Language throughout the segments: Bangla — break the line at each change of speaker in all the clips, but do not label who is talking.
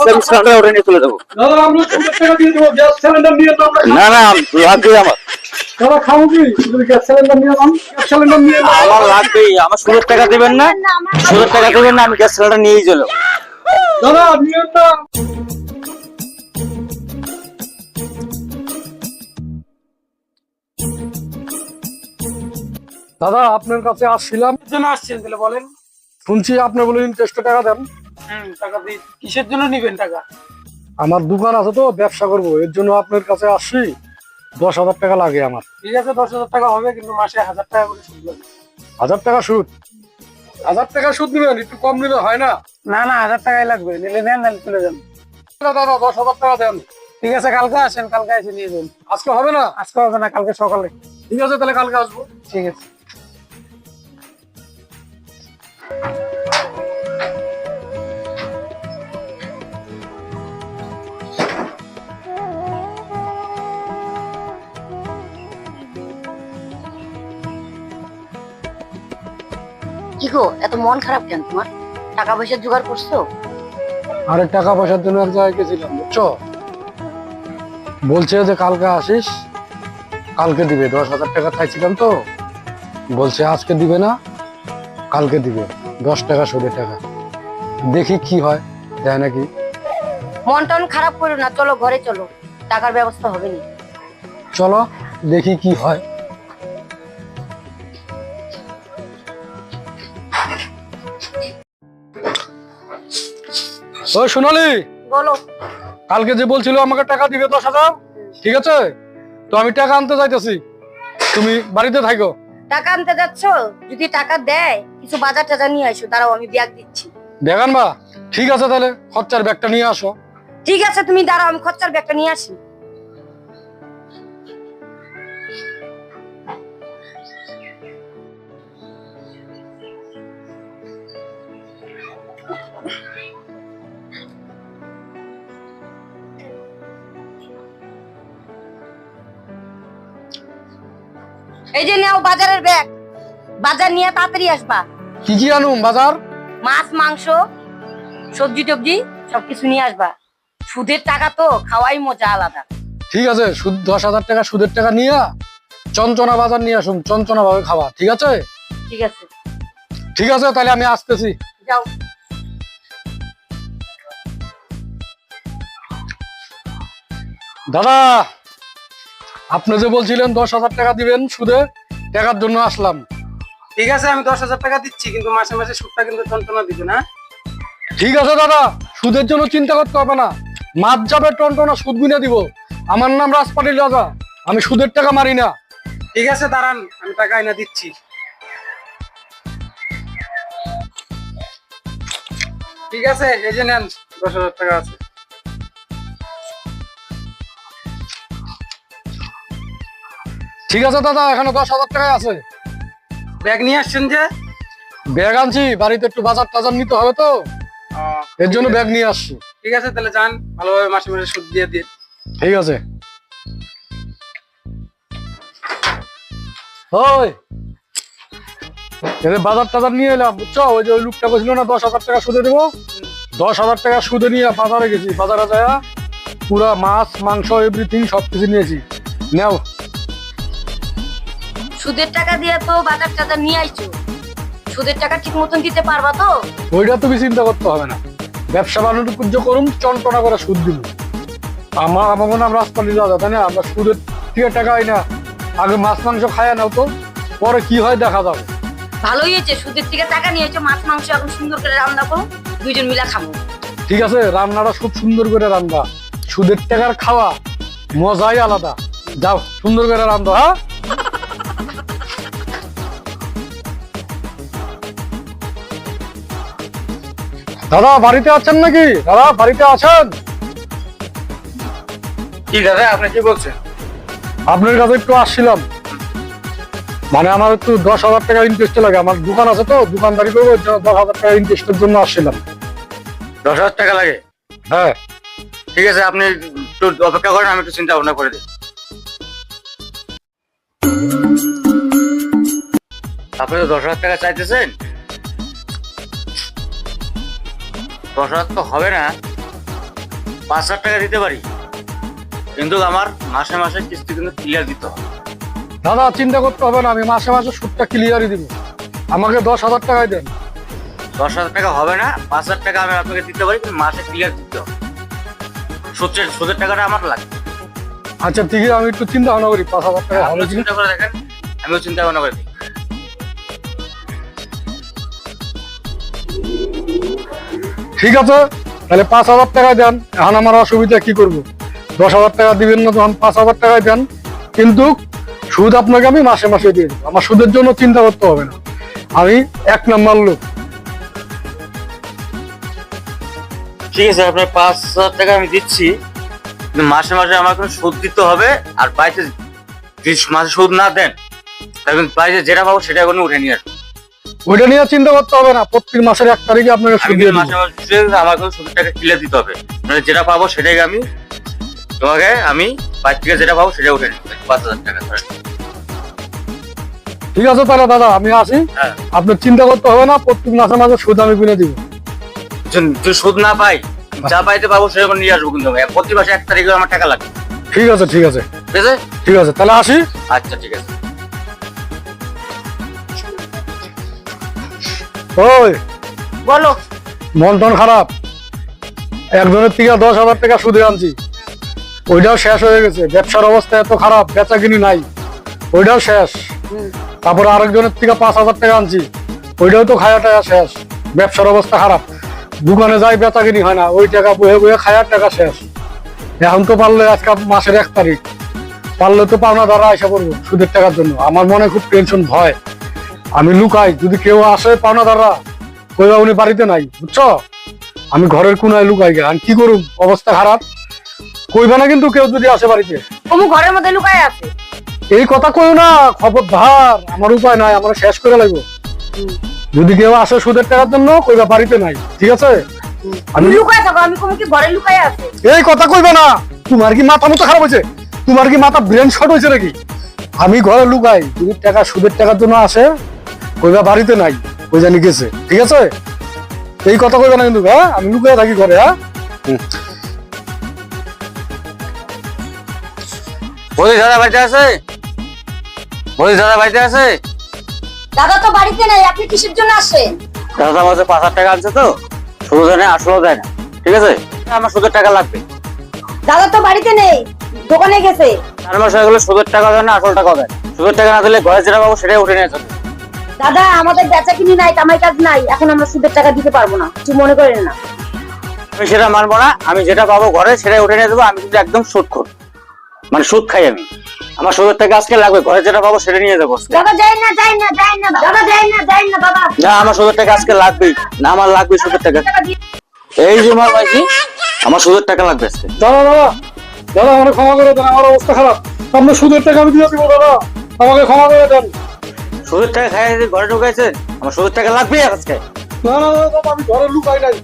আমি সিলিন্ডার ওটা নিয়ে চলে যাবো।
দাদা আমরা 50 টাকা দিয়ে দেবো, গ্যাস সিলিন্ডার নিয়ে তো আমরা
না না লাগবে আমার,
দাদা খাবো কি? যদি গ্যাস সিলিন্ডার নিয়ে নাম, গ্যাস সিলিন্ডার নিয়ে নাও।
আমার লাগবেই। আমার 16 টাকা দিবেন না, 16 টাকা দিবেন না, আমি গ্যাস সিলিন্ডার নিয়েই চলে যাবো।
দাদা নিয়ে না। দাদা আপনার কাছে আসছিলাম,
জন্য আসছেন তাহলে বলেন।
শুনছি আপনি বলে ইন্টারেস্টে টাকা দেন।
টাকা দিই, কিসের জন্য নিবেন টাকা?
আমার দোকান আছে তো, ব্যবসা করবো, এর জন্য আপনার কাছে আসছি। 10,000 টাকা লাগে আমার।
ঠিক আছে 10,000 টাকা হবে, কিন্তু মাসে 1,000 টাকা করে সুদ লাগবে।
1000 টাকা সুদ? 1000 টাকা সুদ নেবেন, একটু কম নিলে হয় না?
না না 1,000 টাকাই লাগবে, নিলে নেন নাহলে চলে যান।
দাদা 10,000 টাকা দেন।
ঠিক আছে কালকে আসেন, কালকে এসে নিয়ে যান।
আজকে হবে না?
আজকে হবে না, কালকে সকালে।
ঠিক আছে তাহলে কালকে আসবো।
ঠিক আছে।
কি গো, এত মন খারাপ কেন তোমার? টাকা পয়সা জোগাড় করছো?
আরে টাকা পয়সার জন্য এক জায়গায় গেছিলাম, বুঝছো? বলছে যে কালকে আসিস, কালকে দিবে। 10,000 টাকা চাইছিলাম তো, বলছে আজকে দিবে না, কালকে দিবে। 10 টাকা সুদের টাকা। দেখি কি হয়, দেয় নাকি।
মন টন খারাপ করো না, চলো ঘরে চলো, টাকার ব্যবস্থা হবে না।
চলো দেখি কি হয়। ও সোনালি,
বলো।
কালকে যে বলছিল আমাকে টাকা দিবে 10,000, ঠিক আছে? তো আমি টাকা আনতে যাইতেছি, তুমি বাড়িতে থাকো।
টাকা আনতে যাচ্ছ? যদি টাকা দেয় কিছু বাজার টাজার নিয়ে আসো, দাঁড়াও আমি ব্যাগ দিচ্ছি।
ব্যাগ আনবা? ঠিক আছে তাহলে খরচার ব্যাগটা নিয়ে আসো।
ঠিক আছে তুমি দাঁড়াও, আমি খরচার ব্যাগটা নিয়ে আসি। এই যে নাও বাজারের ব্যাগ, বাজার নিয়ে তাড়াতাড়ি আসবা।
কি কি আনুম বাজার?
মাছ মাংস সবজি টবজি সবকিছু নিয়ে আসবা। সুদের টাকা তো খাওয়াই মজা আলাদা।
ঠিক আছে, 10,000 টাকা সুদের টাকা নিয়ে চঞ্চনা বাজার নিয়ে আসুন, চঞ্চনা ভাবে খাওয়া, ঠিক আছে?
ঠিক আছে
ঠিক আছে তাহলে আমি আসতেছি।
যাও।
দাদা আপনি যে বলছিলেন 10,000 টাকা দিবেন সুদে, টাকার জন্য আসলাম।
ঠিক আছে আমি 10,000 টাকা দিচ্ছি, কিন্তু মাসে মাসে সুদটা কিন্তু টনটনা দিবে না।
ঠিক আছে দাদা, সুদের জন্য চিন্তা করতে হবে না, মাছ যাবে টনটনা, সুদ গুনে দিব। আমার নাম রাজপাটিল রাজা, আমি সুদের টাকা মারি না।
ঠিক আছে দাঁড়ান, আমি টাকা এনে দিচ্ছি। ঠিক আছে এই যে নেন, 10,000 টাকা আছে।
ঠিক আছে দাদা, এখানে 10,000 টাকাই আছে।
ব্যাগ নিয়ে আসছেন যে?
ব্যাগ আনছি, বাড়িতে একটু বাজার টাজার নিতে হবে তো, এর জন্য ব্যাগ নিয়ে আসছি।
ঠিক আছে তাহলে যান, ভালোভাবে মাসে মাসে সুদ দিয়ে দিন।
ঠিক আছে। ওই এদের বাজার টাজার নিয়ে এলাম, বুঝছো? ওই যে ওই লোকটা বলছিল না 10,000 টাকা সুদে দেবো, 10,000 টাকা সুদে নিয়ে বাজারে গেছি। বাজারে যায় পুরা মাছ মাংস এভরিথিং সবকিছু নিয়েছি। নাও।
সুদের টাকা দিয়ে তো বাজার টাজার নিয়ে আইছো, সুদের টাকা ঠিক মতন দিতে পারবা তো?
ওইটা তুমি চিন্তা করতে হবে না, ব্যবসা বাণিজ্য করুন, চন্টনা করে সুদ দিব। আমার নাম রাজপালি রাজা, তাই না? আমরা সুদের থেকে টাকা হয় না, আগে মাছ মাংস খায় নাও তো, পরে কি হয় দেখা যাবে।
ভালোই হয়েছে, সুদের থেকে টাকা নিয়ে আইছো, মাছ মাংস এখন সুন্দর করে রান্না করো, দুইজন মিলা খাবো।
ঠিক আছে, রান্নাটা খুব সুন্দর করে রান্না, সুদের টাকার খাওয়া মজাই আলাদা। যাও সুন্দর করে রান্ধো। হ্যাঁ দাদা বাড়িতে আছেন নাকি? দাদা বাড়িতে আছেন?
কি দাদা আপনি কি বলছেন?
আপনার কাছে একটু আসছিলাম, মানে আমার একটু 10,000 টাকা ইন্টারেস্ট লাগে, আমার দোকান আছে তো, দোকানদারি করবো, 10,000 টাকা ইন্টারেস্টের জন্য আসছিলাম।
10,000 টাকা লাগে?
হ্যাঁ
ঠিক আছে, আপনি একটু অপেক্ষা করেন, আমি একটু চিন্তা ভাবনা করে দিই। আপনি তো 10,000 টাকা চাইতেছেন, 10,000 তো হবে না। 5,000 টাকা দিতে পারি, কিন্তু আমার মাসে মাসে কিস্তি কিন্তু ক্লিয়ার দিতে হবে।
দাদা চিন্তা করতে হবে না, আমি মাসে মাসে সুদটা ক্লিয়ারই দিব। আমাকে 10,000 টাকাই দেন।
10,000 টাকা হবে না, 5,000 টাকা আমি আপনাকে দিতে পারি, কিন্তু মাসে ক্লিয়ার দিতে হবে। সুদের টাকাটা আমার লাগবে।
আচ্ছা ঠিক আছে, আমি একটু চিন্তা ভাবনা করি 5,000 টাকা হবে
আপনিও
কিনা।
চিন্তা করে দেখেন, আমিও চিন্তা ভাবনা করে দিই।
ঠিক আছে, তাহলে 5,000 টাকায় দেন। এখন আমার অসুবিধা কি করব? 10,000 টাকা দিবেন না, তখন 5,000 টাকায় দেন, কিন্তু সুদ আপনাকে আমি মাসে মাসে দিয়ে দেবো। আমার সুদের জন্য চিন্তা করতে হবে না, আমি 1 নাম্বার লোক।
ঠিক আছে, আপনার 5,000 টাকা আমি দিচ্ছি, কিন্তু মাসে মাসে আমার কোনো সুদ দিতে হবে। আর বাড়িতে যদি মাসে সুদ না দেন, তাহলে বাড়িতে যেটা পাবো সেটা কোনো উঠে নিয়ে আসবো।
ওইটা নিয়ে চিন্তা করতে হবে না, প্রত্যেক মাসের 1 তারিখে আপনাকে সুদ
আমি
দিয়ে
কিন্তু
দেবো।
মাসে মাসে আমার কোনো সুদের টাকা ক্লিয়ার দিতে হবে, মানে যেটা পাবো সেটাই আমি তোমাকে বাড়ি থেকে যেটা পাবো সেটা উঠে নিতে 5,000 টাকা ধরেন।
ঠিক আছে তাহলে দাদা আমি আসি,
হ্যাঁ,
আপনার চিন্তা করতে হবে না, প্রত্যেক মাসে মাসে সুদ আমি কিনে দিব।
যদি সুদ না পাই, যা পাইতে পাবো সেরকম নিয়ে আসবো, কিন্তু প্রতি মাসে 1 তারিখে আমার টাকা লাগবে।
ঠিক আছে ঠিক আছে
ঠিক আছে,
ঠিক আছে, তাহলে আসি।
আচ্ছা ঠিক আছে।
ওই
বলো।
মন টন খারাপ, একজনের থেকে 10,000 টাকা সুদে আনছি, ওইটাও শেষ হয়ে গেছে। ব্যবসার অবস্থা এত খারাপ, বেচা কিনি নাই, ওইটাও শেষ। তারপরে আরেকজনের থেকে 5,000 টাকা আনছি, ওইটাও তো খায়া টাকা শেষ। ব্যবসার অবস্থা খারাপ, দোকানে যাই বেচা কিনি হয় না, ওই টাকা বয়ে বয়ে খায়ার টাকা শেষ। এখন তো পারলে আজকে মাসের 1 তারিখ, পারলে তো পাওনা দ্বারা আইসা পড়বো সুদের টাকার জন্য। আমার মনে খুব টেনশন, ভয়। আমি লুকাই, যদি কেউ আসে পাওনা দ্বারা, কইবা উনি বাড়িতে নাই, বুঝছো? আমি ঘরের কোনায় লুকাই গে। আমি কি করুম, অবস্থা খারাপ। কইবা না কিন্তু কেউ যদি আসে বাড়িতে।
তুমি ঘরের মধ্যে লুকায় আছে।
এই কথা কইও না, খবরদার। আমার উপায় নাই, আমার শেষ করে লাগবো। যদি কেউ আসে সুদের টাকার জন্য, কইবা বাড়িতে নাই, ঠিক আছে?
আমি লুকায় থাকো, আমি তুমি কি ঘরে লুকায় আছে?
এই কথা কইবা না। তোমার কি মাথা মতো খারাপ হয়েছে? তোমার কি মাথা ব্রেন শর্ট হয়েছে নাকি? আমি ঘরে লুকাই, যদি টাকা সুদের টাকার জন্য আসে, কইবা বাড়িতে নাই, কই জানি গেছে, ঠিক আছে? এই কথা কইবা না কিন্তু, হ্যাঁ? আমি লুকায় থাকি ঘরে, হ্যাঁ?
বলি দাদা বাড়িতে আছে? বলি দাদা বাড়িতে আছে?
দাদা তো বাড়িতে নাই, আপনি কিসের জন্য আসেন?
দাদা মাসে 5,000 টাকা আনছে, তো সুদ দেয় না, আসলেও দেয় না, ঠিক আছে? আমার সুদের টাকা লাগবে।
দাদা তো বাড়িতে নেই, দোকানে গেছে।
4 মাস হয়ে গেলে সুদের টাকা দেয় না, আসল টাকা দেয় না। সুদের টাকা না দিলে ঘরে যেটা পাবো সেটাই উঠে নিয়ে চলে।
দাদা আমাদের বেচা কিনি নাই, কামাই কাজ নাই, এখন আমরা সুদের টাকা দিতে পারবো না, কিছু মনে করেন না।
আমি সেটা মানবো না, আমি যেটা পাবো ঘরে সেটাই উঠে নিয়ে দেবো। আমি কিন্তু একদম সুদখোর, মানে সুদ খাই আমি। আমার সুদের টাকা আজকে লাগবে, ঘরে যেটা পাবো সেটা নিয়ে যাবো আজকে।
দাদা যাই না, যাই না, যাই না, দাদা যাই না, যাই না, দাদা।
না, আমার সুদের টাকা আজকে লাগবেই, না আমার লাগবে সুদের টাকা।
টাকা দিয়ে-
এই যে আমার ভাইজি, আমার সুদের টাকা লাগবে আজকে।
দাদা দাদা দাদা, আমাকে ক্ষমা করে দেন, আমার অবস্থা খারাপ। আপনার সুদের টাকা আমি দিয়ে দিব দাদা, আমাকে ক্ষমা করে দেন।
সুদের টাকা খাই ঘরে ঢুকাইছেন, আমার সুদের টাকা লাগবেই আজকে।
না না না দাদা, আমি ঘরে লুকাই নাই,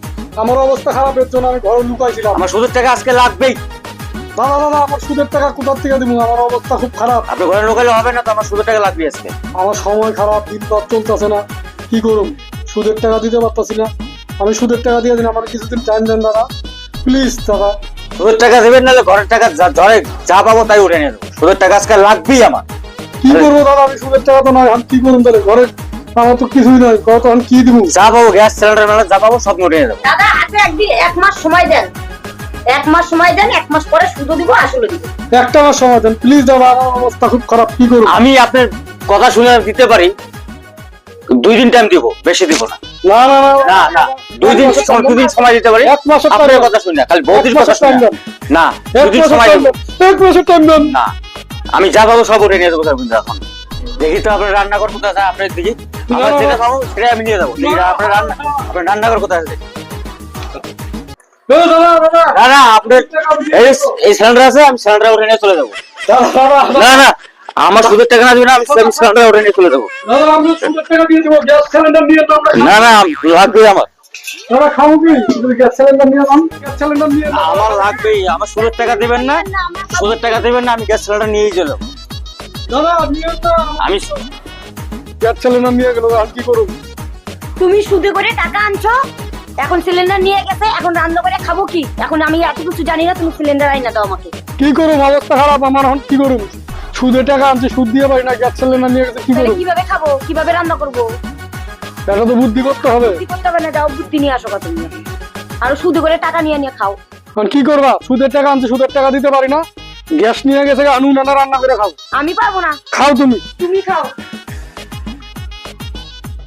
আমার অবস্থা খারাপের জন্য আমি ঘরে লুকাইছিলাম।
আমার সুদের টাকা আজকে লাগবেই।
দাদা দাদা, আমার সুদের টাকা কোথার থেকে দিব? আমার অবস্থা খুব খারাপ,
আপনি ঘরে ঢুকাইলে হবে না, তো আমার সুদের টাকা লাগবে আজকে।
আমার সময় খারাপ, দিন রাত চলতেছে না, কি করুম? সুদের টাকা দিতে পারতাছি না। আমি সুদের টাকা দিয়ে দিন, আমার কিছুদিন টাইম দেন দাদা, প্লিজ দাদা।
সুদের টাকা দেবেন, নাহলে ঘরের টাকা ধরে যা পাবো তাই উঠে নিয়ে দেবো। সুদের টাকা আজকে লাগবেই আমার।
কি করবো দাদা, আমি সুদের টাকা তো নয়, আমি কি করুন তাহলে? ঘরে আমার তো কিছুই নয়, তখন কি দিব?
যা পাবো, গ্যাস সিলিন্ডার মেলা যা পাবো সব উঠে নিয়ে দেবো।
দাদা হাতে একদিন 1 মাস সময় দেন, 1 মাস সময় দেন, 1 মাস পরে সুদ দিব, আসলে দিব।
একটা মাস সময় দেন প্লিজ দাদা, আমার অবস্থা খুব খারাপ, কি করবো?
আমি আপনার কথা শুনে দিতে পারি, 2 দিন টাইম দিব, বেশি দিব না।
না না না
না না, 2 দিন সময় দিতে পারি।
1 মাসের
আপনার
টাইম
কথা শুনে না, খালি বৌদির কথা শুনে না। না, 2
1
দিন
মাসের
সময়
টাইম
দেবো।
দেন, 1 মাসের টাইম দেন।
না, আমি যা পাবো সব উঠে নিয়ে দেবো। কিন্তু এখন দেখি তো আপনার রান্নাঘর কোথায় আছে, আপনার দিকে আমরা
না,
যেটা
না।
পাবো সেটাই আমি নিয়ে যাবো। দেখি আপনার রান্নাঘর কোথায় আছে।
দাদা দাদা দাদা
না না, আপনার এই সিলিন্ডার আছে, আমি সিলিন্ডার উঠে নিয়ে চলে যাবো।
দাদা দাদা
না না, আমার সুদের টাকা না দিবে না, আমি সিলিন্ডার উঠে নিয়ে চলে যাবো।
দাদা, আমি সুদের টাকা দিয়ে দেবো, গ্যাস সিলিন্ডার নিয়ে তো আমরা
না না, লাগবেই আমার।
দাদা খাবো কি? তুমি গ্যাস সিলিন্ডার নিয়ে যান, গ্যাস সিলিন্ডার নিয়ে যান।
আমার লাগবেই, আমার সুদের টাকা দিবেন না, সুদের টাকা দিবেন না, আমি গ্যাস সিলিন্ডার নিয়েই চলে যাবো।
দাদা নিয়ে না,
আমি
গ্যাস সিলিন্ডার নিয়ে গেল, আমি কি করব?
তুমি সুদে করে টাকা আনছো, এখন সিলিন্ডার নিয়ে গেছে, এখন রান্না করে খাবো কি? এখন আমি এত কিছু জানি না, তুমি সিলিন্ডার আইনা দাও আমাকে।
কি করুম, অবস্থা খারাপ আমার, এখন কি করুম? সুদের টাকা আনছি, সুদ দিয়ে পারি না, গ্যাস সিলিন্ডার নিয়ে গেছে, কি
তাহলে
করুম?
কিভাবে খাবো, কিভাবে রান্না করবো?
এটা তো বুদ্ধি করতে হবে।
বুদ্ধি করতে হবে না, যাও বুদ্ধি নিয়ে আসো কত তুমি। আরো শুধু করে টাকা নিয়ে নিয়ে খাও।
এখন কি করবা? সুদের টাকা আনছি, সুদের টাকা দিতে পারি না, গ্যাস নিয়ে গেছে, আনুন আনা রান্না করে খাও।
আমি পারবো না,
খাও তুমি।
তুমি খাও।